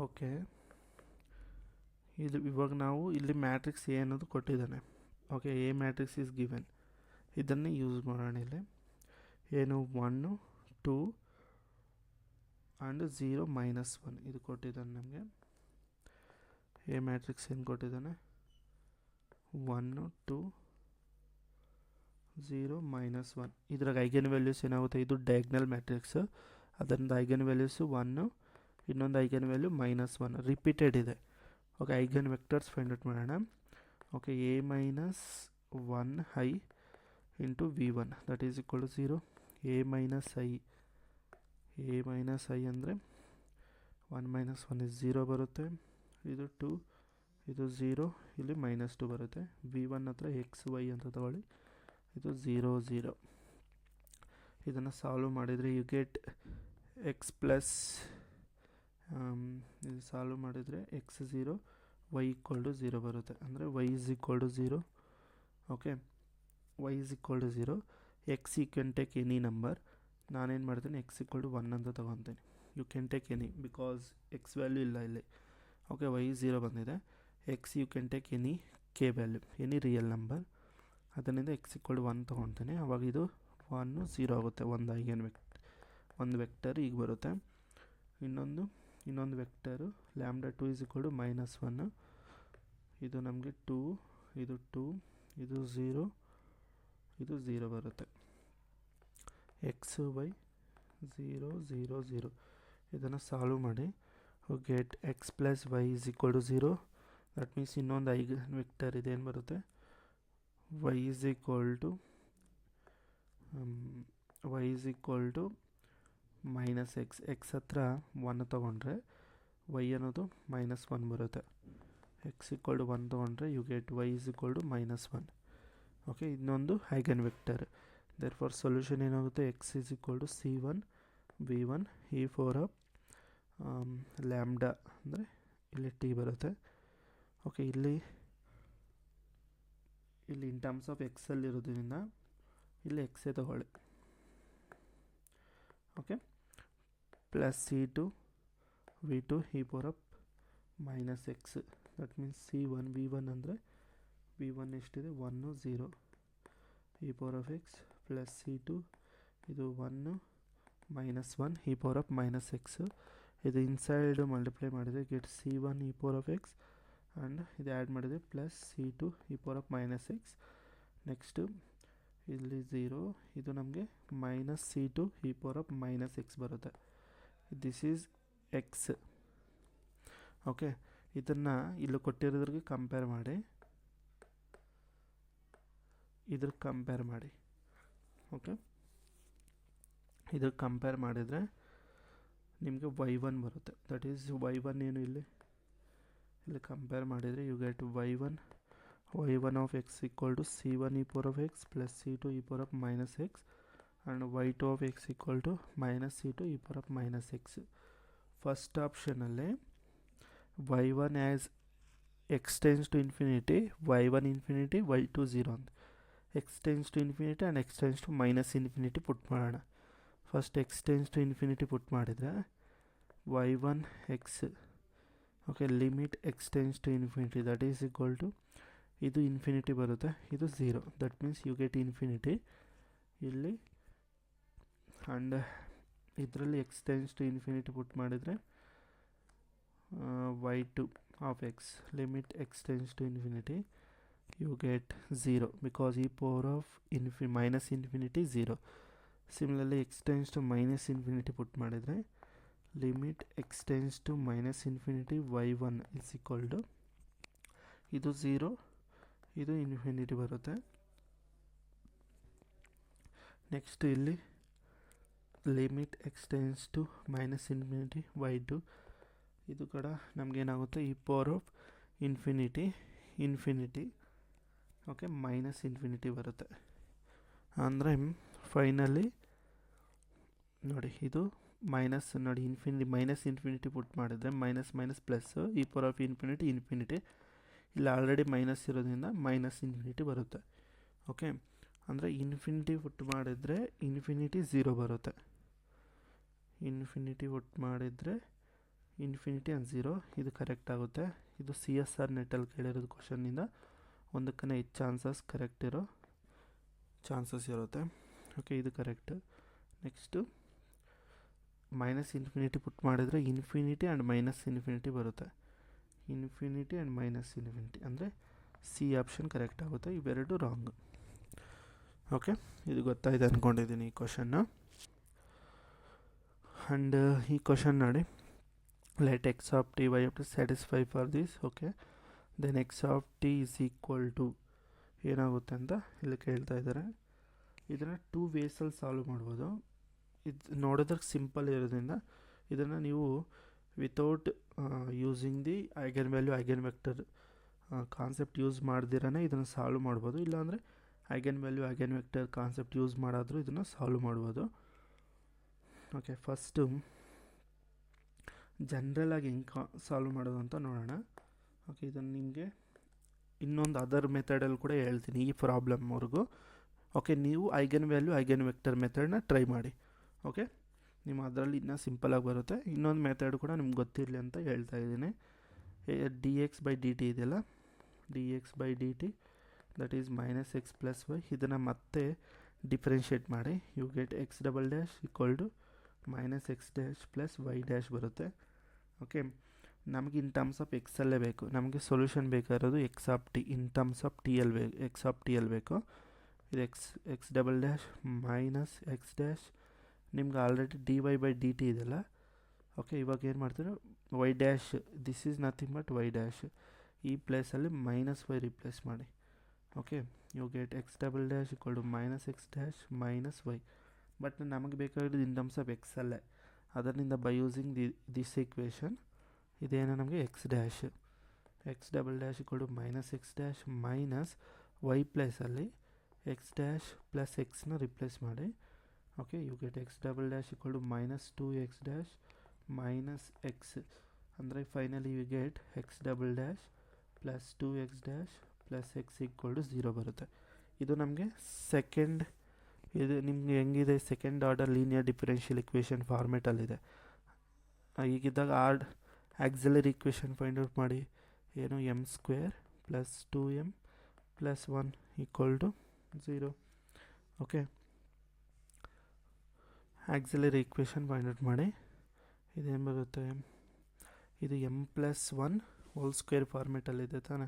ಓಕೆ, ಇದು ಇವಾಗ ನಾವು ಇಲ್ಲಿ ಮ್ಯಾಟ್ರಿಕ್ಸ್ ಎ ಅನ್ನೋದು ಕೊಟ್ಟಿದ್ದಾನೆ. Okay, A matrix is given. ಇದನ್ನು ಯೂಸ್ ಮಾಡೋಣ. ಇಲ್ಲಿ ಏನು 1 2 ಆ್ಯಂಡ್ 0 -1 ಇದು ಕೊಟ್ಟಿದ್ದಾನೆ ನಮಗೆ. ಎ ಮ್ಯಾಟ್ರಿಕ್ಸ್ ಏನು ಕೊಟ್ಟಿದ್ದಾನೆ 1 2 0 -1. ಇದ್ರಾಗ ಐಗನ್ ವ್ಯಾಲ್ಯೂಸ್ ಏನಾಗುತ್ತೆ, ಇದು ಡಯಾಗ್ನಲ್ ಮ್ಯಾಟ್ರಿಕ್ಸ್, ಅದರಿಂದ ಐಗನ್ ವ್ಯಾಲ್ಯೂಸು 1 ಇನ್ನೊಂದು ಐಗನ್ ವ್ಯಾಲ್ಯೂ -1 ರಿಪೀಟೆಡ್ ಇದೆ. Okay, eigen vectors find out ಮಾಡೋಣ. Okay, a minus 1i into v1 that is equal to 0. a minus i ಅಂದರೆ 1 ಮೈನಸ್ 1 ಇಸ್ 0 ಬರುತ್ತೆ. ಇದು 2, ಇದು 0, ಇಲ್ಲಿ -2 ಬರುತ್ತೆ. v1 ಹತ್ರ xy ಅಂತ ತಗೊಳ್ಳಿ, ಇದು 0 0. ಇದನ್ನು ಸಾಲ್ವ್ ಮಾಡಿದರೆ ಯು ಗೆಟ್ ಎಕ್ಸ್ ಪ್ಲಸ್ ಇದು ಸಾಲ್ವ್ ಮಾಡಿದರೆ x0 y ಈಕ್ವಲ್ ಟು 0 ಬರುತ್ತೆ. ಅಂದರೆ y is equal to 0. Okay, y is equal to 0. X you can take any number. ನಾನೇನು ಮಾಡ್ತೀನಿ, x ಈಕ್ವಲ್ ಟು 1 ಅಂತ ತೊಗೊತೀನಿ. You can take any because x value ಇಲ್ಲ ಇಲ್ಲಿ. ಓಕೆ, y 0 ಬಂದಿದೆ. X you can take any k value, any real number. ಅದರಿಂದ x equal to 1 ತೊಗೊತೀನಿ. ಅವಾಗ ಇದು 1 0 ಆಗುತ್ತೆ. ಒಂದು ವೆಕ್ಟರ್ ಈಗ ಬರುತ್ತೆ. ಇನ್ನೊಂದು ವೆಕ್ಟರು λ2 ಇಸ್ ಈಕ್ವಲ್ ಟು -1. ಇದು ನಮಗೆ 2, ಇದು 2, ಇದು 0, ಇದು 0 ಬರುತ್ತೆ. X y 0 0 0. ಇದನ್ನು ಸಾಲ್ವ್ ಮಾಡಿ get x plus y is equal to 0. That means ಇನ್ನೊಂದು ಐಗನ್ ವೆಕ್ಟರ್ ಇದೆ, ಏನು ಬರುತ್ತೆ, y is equal to -x. X ಹತ್ರ 1 ತೊಗೊಂಡ್ರೆ y ಅನ್ನೋದು -1 ಬರುತ್ತೆ. x ಈಕ್ವಲ್ ಟು 1 ತೊಗೊಂಡ್ರೆ you get y is equal to -1. Okay, ಇನ್ನೊಂದು eigen vector. Therefore solution ಏನಾಗುತ್ತೆ, x is equal to c1 v1 ಈ ಫೋರ್ ಅಪ್ ಲ್ಯಾಂಬ್ಡಾ ಅಂದರೆ ಇಲ್ಲಿ t ಬರುತ್ತೆ. ಓಕೆ, ಇಲ್ಲಿ ಇನ್ ಟರ್ಮ್ಸ್ ಆಫ್ ಎಕ್ಸಲ್ಲಿ ಇರೋದ್ರಿಂದ ಇಲ್ಲಿ ಎಕ್ಸೇ ತಗೊಳ್ಳಿ. ಓಕೆ, ಪ್ಲಸ್ c2 v2 ಈ power up -x. That means c1 v1 ಅಂದರೆ v1 ಎಷ್ಟಿದೆ, 1 0 ಈ power of x plus c2 ಇದು 1 -1 ಈ ಪವರ್ ಆಫ್ -x. ಇದು ಇನ್ಸೈಡ್ ಮಲ್ಟಿಪ್ಲೈ ಮಾಡಿದರೆ get c1 e power of x and ಇದು ಆ್ಯಡ್ ಮಾಡಿದರೆ plus c2 e power of -x. Next ಇಲ್ಲಿ 0, ಇದು ನಮಗೆ -c2 e power of -x ಬರುತ್ತೆ. This is X. ಓಕೆ, ಇದನ್ನು ಇಲ್ಲಿ ಕೊಟ್ಟಿರೋದ್ರಿಗೆ ಕಂಪೇರ್ ಮಾಡಿ, ಇದ್ರಿಗೆ ಕಂಪೇರ್ ಮಾಡಿ. ಓಕೆ, ಇದ್ರಿಗೆ ಕಂಪೇರ್ ಮಾಡಿದರೆ ನಿಮಗೆ y1 ಬರುತ್ತೆ. ದಟ್ ಈಸ್ y1 ಏನು ಇಲ್ಲಿ ಕಂಪೇರ್ ಮಾಡಿದರೆ you get y1 of x equal to c1 e power of x plus c2 e power of -x and y2 of x equal to -c2 e power of -x. First ಆಪ್ಷನಲ್ಲಿ y1 as x tends to infinity, y1 infinity, y2 0 ಅಂತ. x tends to infinity and x tends to -infinity put ಮಾಡೋಣ. First x tends to infinity put ಮಾಡಿದರೆ y1 x. Okay, limit x tends to infinity that is equal to ಇದು infinity ಬರುತ್ತೆ, ಇದು 0. That means you get infinity ಇಲ್ಲಿ. And ಇದರಲ್ಲಿ x tends to infinity put ಮಾಡಿದರೆ y2 of x limit x tends to infinity you get 0 because e power of -infinity 0. Similarly x tends to -infinity put ಮಾಡಿದರೆ limit x tends to -infinity y1 is equal to ಇದು 0, ಇದು infinity ಬರುತ್ತೆ. Next ಇಲ್ಲಿ limit x tends to -infinity y2, ಇದು ಕೂಡ ನಮಗೇನಾಗುತ್ತೆ ಈ power of infinity okay -infinity ಬರುತ್ತೆ. ಅಂದರೆ ಫೈನಲಿ ನೋಡಿ ಇದು ಮೈನಸ್ ನೋಡಿ ಇನ್ಫಿನಿಟಿ ಪುಟ್ ಮಾಡಿದರೆ -+ ಈ ಪವರ್ ಆಫ್ ಇನ್ಫಿನಿಟಿ ಇಲ್ಲಿ ಆಲ್ರೆಡಿ ಮೈನಸ್ ಇರೋದ್ರಿಂದ -ಇನ್ಫಿನಿಟಿ ಬರುತ್ತೆ. ಓಕೆ, ಅಂದರೆ ಇನ್ಫಿನಿಟಿ ಪುಟ್ ಮಾಡಿದರೆ ಇನ್ಫಿನಿಟಿ 0 ಬರುತ್ತೆ. ಇನ್ಫಿನಿಟಿ ಪುಟ್ ಮಾಡಿದರೆ ಇನ್ಫಿನಿಟಿ ಆ್ಯಂಡ್ 0 ಇದು ಕರೆಕ್ಟ್ ಆಗುತ್ತೆ. ಇದು CSR ನೆಟ್ಟಲ್ಲಿ ಕೇಳಿರೋದು ಕ್ವಶನ್ನಿಂದ ಒಂದಕ್ಕನೇ ಹೆಚ್ಚು ಕರೆಕ್ಟ್ ಇರೋ ಚಾನ್ಸಸ್ ಇರುತ್ತೆ. ಓಕೆ, ಇದು ಕರೆಕ್ಟ್. ನೆಕ್ಸ್ಟು -ಇನ್ಫಿನಿಟಿ ಪುಟ್ ಮಾಡಿದರೆ ಇನ್ಫಿನಿಟಿ ಆ್ಯಂಡ್ -ಇನ್ಫಿನಿಟಿ ಬರುತ್ತೆ. ಇನ್ಫಿನಿಟಿ ಆ್ಯಂಡ್ -ಇನ್ಫಿನಿಟಿ ಅಂದರೆ ಸಿ ಆಪ್ಷನ್ ಕರೆಕ್ಟ್ ಆಗುತ್ತೆ, ಇವೆರಡು ರಾಂಗ್. ಓಕೆ, ಇದು ಗೊತ್ತಾಯ್ತು ಅಂದ್ಕೊಂಡಿದ್ದೀನಿ ಈ ಕ್ವಶನ್ನು. ಆ್ಯಂಡ್ ಈ ಕ್ವಶನ್ ನೋಡಿ, let x of t y of t satisfy for this. Okay, then x of t is equal to ಏನಾಗುತ್ತೆ ಅಂತ ಇಲ್ಲಿ ಕೇಳ್ತಾ ಇದ್ದಾರೆ. ಇದನ್ನು 2 ವೇಸಲ್ಲಿ ಸಾಲ್ವ್ ಮಾಡ್ಬೋದು. ಇದು ನೋಡೋದಕ್ಕೆ ಸಿಂಪಲ್ ಇರೋದ್ರಿಂದ ಇದನ್ನು ನೀವು without using the eigen value eigen vector concept use ಮಾಡ್ದಿರೇ ಇದನ್ನು ಸಾಲ್ವ್ ಮಾಡ್ಬೋದು. ಇಲ್ಲಾಂದರೆ eigen value eigen vector concept use ಮಾಡಾದರೂ ಇದನ್ನು ಸಾಲ್ವ್ ಮಾಡ್ಬೋದು. ಓಕೆ, ಫಸ್ಟು ಜನ್ರಲಾಗಿ ಹೆಂಗೆ ಸಾಲ್ವ್ ಮಾಡೋದು ಅಂತ ನೋಡೋಣ. ಓಕೆ, ಇದನ್ನು ನಿಮಗೆ ಇನ್ನೊಂದು ಅದರ್ ಮೆಥಡಲ್ಲಿ ಕೂಡ ಹೇಳ್ತೀನಿ ಈ ಪ್ರಾಬ್ಲಮ್ವರೆಗೂ. ಓಕೆ, ನೀವು ಐಗನ್ ವ್ಯಾಲ್ಯೂ ಐಗನ್ ವೆಕ್ಟರ್ ಮೆಥಡ್ನ ಟ್ರೈ ಮಾಡಿ. ಓಕೆ, ನಿಮ್ಮ ಅದರಲ್ಲಿ ಇನ್ನೂ ಸಿಂಪಲಾಗಿ ಬರುತ್ತೆ. ಇನ್ನೊಂದು ಮೆಥಡ್ ಕೂಡ ನಿಮ್ಗೆ ಗೊತ್ತಿರಲಿ ಅಂತ ಹೇಳ್ತಾ ಇದ್ದೀನಿ. D x by d t ಇದೆಯಲ್ಲ, d x by d t that is minus x plus y. ಇದನ್ನು ಮತ್ತೆ ಡಿಫ್ರೆನ್ಷಿಯೇಟ್ ಮಾಡಿ you get x double dash equal to minus x dash plus y dash ಬರುತ್ತೆ. ಓಕೆ, ನಮಗೆ in terms of ಎಕ್ಸಲ್ಲೇ ಬೇಕು. ನಮಗೆ solution ಬೇಕಾಗಿರೋದು x of t in terms of t ಎಲ್ ಬೇಕು, ಎಕ್ಸ್ ಆಫ್ ಟಿ ಎಲ್ ಬೇಕು. ಇದು x double dash minus x dash, ನಿಮ್ಗೆ already d y by d t ಇದೆಲ್ಲ. ಓಕೆ, ಇವಾಗ ಏನು ಮಾಡ್ತೀರೋ y dash, this is nothing but y dash. ಈ ಪ್ಲೇಸಲ್ಲಿ ಮೈನಸ್ ವೈ ರಿಪ್ಲೇಸ್ ಮಾಡಿ. Okay, you get x double dash equal to minus x dash minus y. But ನಮಗೆ ಬೇಕಾಗಿರೋದು ಇನ್ terms of ಎಕ್ಸಲ್ಲೇ. ಅದರಿಂದ ಬೈ ಯೂಸಿಂಗ್ ದಿಸ್ ಈಕ್ವೇಷನ್ ಇದೇನು ನಮಗೆ x dash, x double dash equal to minus x dash minus y ಪ್ಲೇಸಲ್ಲಿ x dash plus ಎಕ್ಸ್ನ replace ಮಾಡಿ. Okay, you get x double dash equal to minus 2x dash minus x. ಅಂದರೆ finally you get x double dash plus 2x dash plus x equal to 0 ಬರುತ್ತೆ. ಇದು ನಮಗೆ second, ಇದು ನಿಮಗೆ ಹೆಂಗಿದೆ second order linear differential equation ಫಾರ್ಮೇಟಲ್ಲಿದೆ. ಹೀಗಿದ್ದಾಗ auxiliary equation find out ಮಾಡಿ. ಏನು m square plus 2m plus 1 equal to 0. Okay, auxiliary equation find out ಮಾಡಿ. ಇದೇನು ಬರುತ್ತೆ, ಇದು ಎಮ್ ಪ್ಲಸ್ 1 ಹೋಲ್ ಸ್ಕ್ವೇರ್ ಫಾರ್ಮೇಟಲ್ಲಿದೆ ತಾನೆ.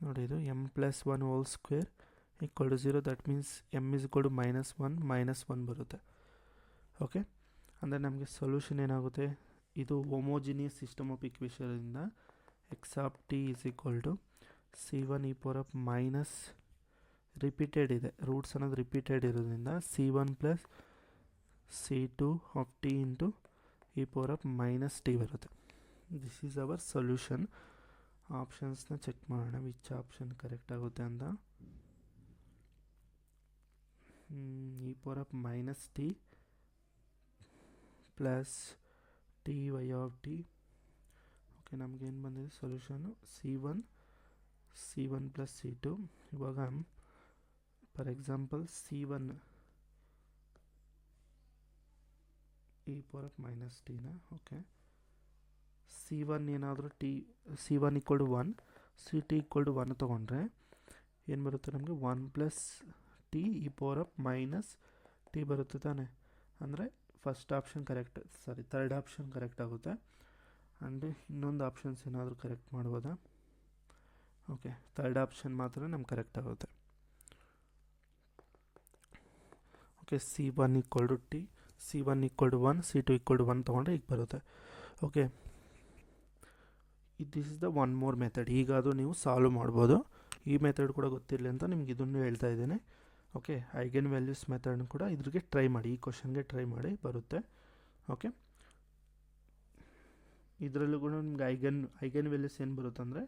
ನೋಡಿ, ಇದು m plus 1 whole square equal to 0. That means m is equal to minus one ಬರುತ್ತೆ. ಓಕೆ, ಅಂದರೆ ನಮಗೆ ಸೊಲ್ಯೂಷನ್ ಏನಾಗುತ್ತೆ, ಇದು ಹೋಮೋಜಿನಿಯಸ್ ಸಿಸ್ಟಮ್ ಆಫ್ ಇಕ್ವೇಷನಿಂದ x of t is equal to C1 e power of minus repeated ಇದೆ, roots ಅನ್ನೋದು repeated ಇರೋದ್ರಿಂದ C1 plus C2 of t into e power of minus t ಬರುತ್ತೆ. This is our solution. ಆಪ್ಷನ್ಸ್ನ check ಮಾಡೋಣ which option correct ಆಗುತ್ತೆ ಅಂತ. e power of minus t plus t y of t. Okay, ನಮಗೇನು ಬಂದಿದೆ solution C1 plus C2. ಇವಾಗ for example C1 e power of minus ಟಿನ. Okay, C1 ಏನಾದರೂ C1 equal to 1, CT equal to 1 ತೊಗೊಂಡ್ರೆ ಏನು ಬರುತ್ತೆ ನಮಗೆ 1 plus T e power of minus t ಬರುತ್ತೆ ತಾನೆ. ಅಂದರೆ first option correct, third option correct ಆಗುತ್ತೆ. ಆ್ಯಂಡ್ ಇನ್ನೊಂದು ಆಪ್ಷನ್ಸ್ ಏನಾದರೂ ಕರೆಕ್ಟ್ ಮಾಡ್ಬೋದಾ? ಓಕೆ, ಥರ್ಡ್ ಆಪ್ಷನ್ ಮಾತ್ರ ನಮ್ಗೆ ಕರೆಕ್ಟ್ ಆಗುತ್ತೆ. Okay, C1 equal to t, C1 equal to 1, C2 equal to 1 ತೊಗೊಂಡ್ರೆ ಈಗ ಬರುತ್ತೆ. Okay, this is the one more method. ಈಗ ಅದು ನೀವು ಸಾಲ್ವ್ ಮಾಡ್ಬೋದು. ಈ ಮೆಥಡ್ ಕೂಡ ಗೊತ್ತಿರಲಿ ಅಂತ ನಿಮ್ಗೆ ಇದನ್ನು ಹೇಳ್ತಾ ಇದ್ದೇನೆ. ಓಕೆ, ಐಗನ್ ವ್ಯಾಲ್ಯೂಸ್ ಮೆಥಡ್ನ ಕೂಡ ಇದ್ರಿಗೆ ಟ್ರೈ ಮಾಡಿ, ಈ ಕ್ವಶನ್ಗೆ ಟ್ರೈ ಮಾಡಿ, ಬರುತ್ತೆ. ಓಕೆ, ಇದರಲ್ಲೂ ಕೂಡ ನಿಮ್ಗೆ ಐಗನ್ ವ್ಯಾಲ್ಯೂಸ್ ಏನು ಬರುತ್ತೆ ಅಂದರೆ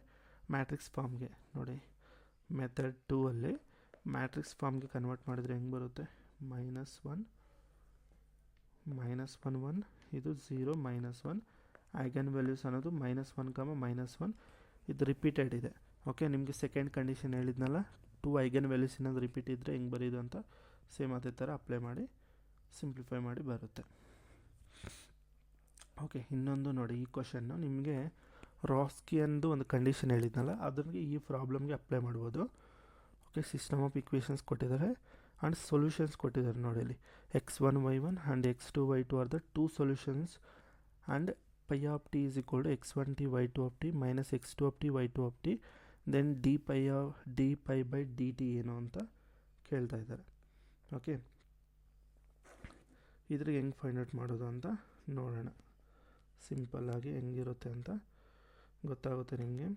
ಮ್ಯಾಟ್ರಿಕ್ಸ್ ಫಾರ್ಮ್ಗೆ ನೋಡಿ, ಮೆಥಡ್ 2 ಅಲ್ಲಿ ಮ್ಯಾಟ್ರಿಕ್ಸ್ ಫಾರ್ಮ್ಗೆ ಕನ್ವರ್ಟ್ ಮಾಡಿದರೆ ಹೆಂಗೆ ಬರುತ್ತೆ, -1 -1 ಇದು 0 -1. ಐಗನ್ ವ್ಯಾಲ್ಯೂಸ್ ಅನ್ನೋದು -1, -1 ಇದು ರಿಪೀಟೆಡ್ ಇದೆ. ಓಕೆ, ನಿಮಗೆ ಸೆಕೆಂಡ್ ಕಂಡೀಷನ್ ಹೇಳಿದ್ನಲ್ಲ, 2 ಐಗನ್ ವ್ಯಾಲ್ಯೂಸ್ ಏನಾದರೂ ರಿಪೀಟ್ ಇದ್ದರೆ ಹೆಂಗೆ ಬರೀದು ಅಂತ ಸೇಮ್ ಅದೇ ಥರ ಅಪ್ಲೈ ಮಾಡಿ ಸಿಂಪ್ಲಿಫೈ ಮಾಡಿ ಬರುತ್ತೆ. ಓಕೆ, ಇನ್ನೊಂದು ನೋಡಿ, ಈ ಕ್ವಶನ್ನು ನಿಮಗೆ ರಾಸ್ಕಿಯನ್ದು ಒಂದು ಕಂಡೀಷನ್ ಹೇಳಿದ್ನಲ್ಲ, ಅದಕ್ಕೆ ಈ ಪ್ರಾಬ್ಲಮ್ಗೆ ಅಪ್ಲೈ ಮಾಡ್ಬೋದು. ಓಕೆ, ಸಿಸ್ಟಮ್ ಆಫ್ ಇಕ್ವೇಷನ್ಸ್ ಕೊಟ್ಟಿದ್ದಾರೆ ಆ್ಯಂಡ್ ಸೊಲ್ಯೂಷನ್ಸ್ ಕೊಟ್ಟಿದ್ದಾರೆ ನೋಡಿ. ಇಲ್ಲಿ x1 y1 and x2 y2 are the 2 solutions and pi of t is equal to x1t y2 of t minus x2 of t y2 of t. Then d pi by d t ಏನು ಅಂತ ಕೇಳ್ತಾ ಇದ್ದಾರೆ. Okay, ಇದ್ರಿಗೆ ಹೆಂಗೆ find out ಮಾಡೋದು ಅಂತ ನೋಡೋಣ ಸಿಂಪಲ್ಲಾಗಿ ಹೆಂಗಿರುತ್ತೆ ಅಂತ ಗೊತ್ತಾಗುತ್ತೆ ನಿಮಗೆ.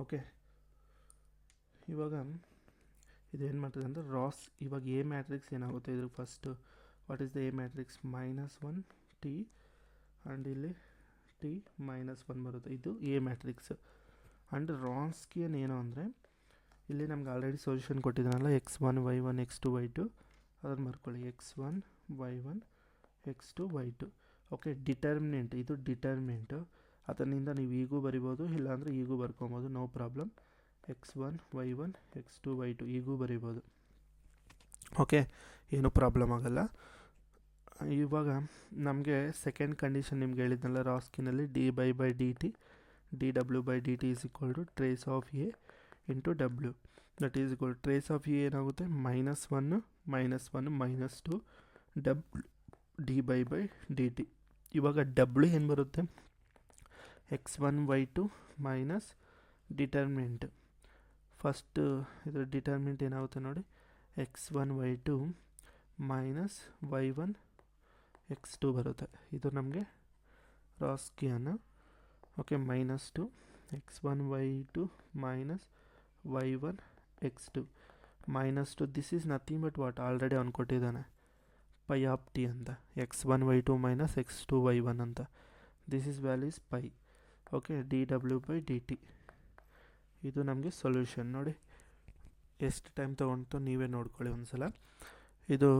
ಓಕೆ, ಇವಾಗ ಇದೇನು ಮಾಡ್ತದೆ ಅಂದರೆ ರಾಸ್ ಇವಾಗ ಎ ಮ್ಯಾಟ್ರಿಕ್ಸ್ ಏನಾಗುತ್ತೆ ಇದ್ರ first what is the A matrix -1 T and ಇಲ್ಲಿ ಟಿ -1 ಬರುತ್ತೆ, ಇದು ಎ ಮ್ಯಾಟ್ರಿಕ್ಸ್. ಆ್ಯಂಡ್ ರಾನ್ಸ್ಕಿಯನ್ ಏನು ಅಂದರೆ ಇಲ್ಲಿ ನಮ್ಗೆ already solution ಕೊಟ್ಟಿದ್ದಾನಲ್ಲ x1 y1 x2 y2 ಅದನ್ನು ಬರ್ಕೊಳ್ಳಿ, x1 y1 x2 y2. Okay, determinant ಇದು ಡಿಟರ್ಮಿನೆಂಟು, ಅದರಿಂದ ನೀವು ಈಗೂ ಬರಿಬೋದು ಇಲ್ಲಾಂದರೆ ಈಗೂ ಬರ್ಕೊಬೋದು, no problem. x1 y1 x2 y2 ಈಗೂ ಬರಿಬೋದು. ಓಕೆ, ಏನೂ ಪ್ರಾಬ್ಲಮ್ ಆಗೋಲ್ಲ. ಇವಾಗ ನಮಗೆ ಸೆಕೆಂಡ್ ಕಂಡೀಷನ್ ನಿಮ್ಗೆ ಹೇಳಿದ್ನಲ್ಲ ರಾಸ್ಕಿನಲ್ಲಿ dy/dt dw/dt is equal to trace of A into W, that is equal trace of A ಏನಾಗುತ್ತೆ -1 -2 dy/dt. ಇವಾಗ ಡಬ್ಲ್ಯೂ ಏನು ಬರುತ್ತೆ x1 y2 minus determinant. First ಇದರ ಡಿಟರ್ಮಿನೆಂಟ್ ಏನಾಗುತ್ತೆ ನೋಡಿ, x1 y2 minus y1 x2 ಬರುತ್ತೆ, ಇದು ನಮಗೆ ರಾಸ್ಕಿಯನ್. Okay, -2 x1 y2 minus y1 x2 -2 this is nothing but what already ಅವ್ನು ಕೊಟ್ಟಿದ್ದಾನೆ ಪೈ ಆಫ್ ಟಿ ಅಂತ, x1 y2 minus x2 y1 ಅಂತ, this is value is pi. Okay, dw/dt ಇದು ನಮಗೆ ಸೊಲ್ಯೂಷನ್. ನೋಡಿ ಎಷ್ಟು ಟೈಮ್ ತೊಗೊಂಡು ನೀವೇ ನೋಡ್ಕೊಳ್ಳಿ ಒಂದ್ಸಲ. ಇದು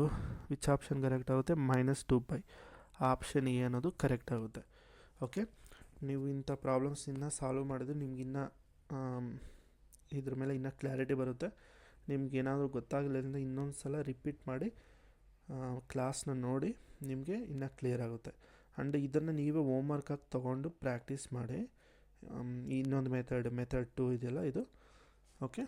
ವಿಚ್ ಆಪ್ಷನ್ ಕರೆಕ್ಟ್ ಆಗುತ್ತೆ, -2π ಆಪ್ಷನ್ ಎ ಅನ್ನೋದು ಕರೆಕ್ಟ್ ಆಗುತ್ತೆ. ಓಕೆ, ನೀವು ಇಂಥ ಪ್ರಾಬ್ಲಮ್ಸ್ ಇನ್ನೂ ಸಾಲ್ವ್ ಮಾಡಿದ್ರೆ ನಿಮ್ಗೆ ಇನ್ನೂ ಇದ್ರ ಮೇಲೆ ಇನ್ನೂ ಕ್ಲಾರಿಟಿ ಬರುತ್ತೆ. ನಿಮ್ಗೆ ಏನಾದರೂ ಗೊತ್ತಾಗಲಿಲ್ಲ ಇನ್ನೊಂದು ಸಲ ರಿಪೀಟ್ ಮಾಡಿ ಕ್ಲಾಸ್ನ ನೋಡಿ, ನಿಮಗೆ ಇನ್ನೂ ಕ್ಲಿಯರ್ ಆಗುತ್ತೆ. ಆ್ಯಂಡ್ ಇದನ್ನು ನೀವೇ ಹೋಮ್ವರ್ಕಾಗಿ ತೊಗೊಂಡು ಪ್ರಾಕ್ಟೀಸ್ ಮಾಡಿ. ಇನ್ನೊಂದು ಮೆಥಡ್ 2 ಇದೆಯಲ್ಲ ಇದು. ಓಕೆ.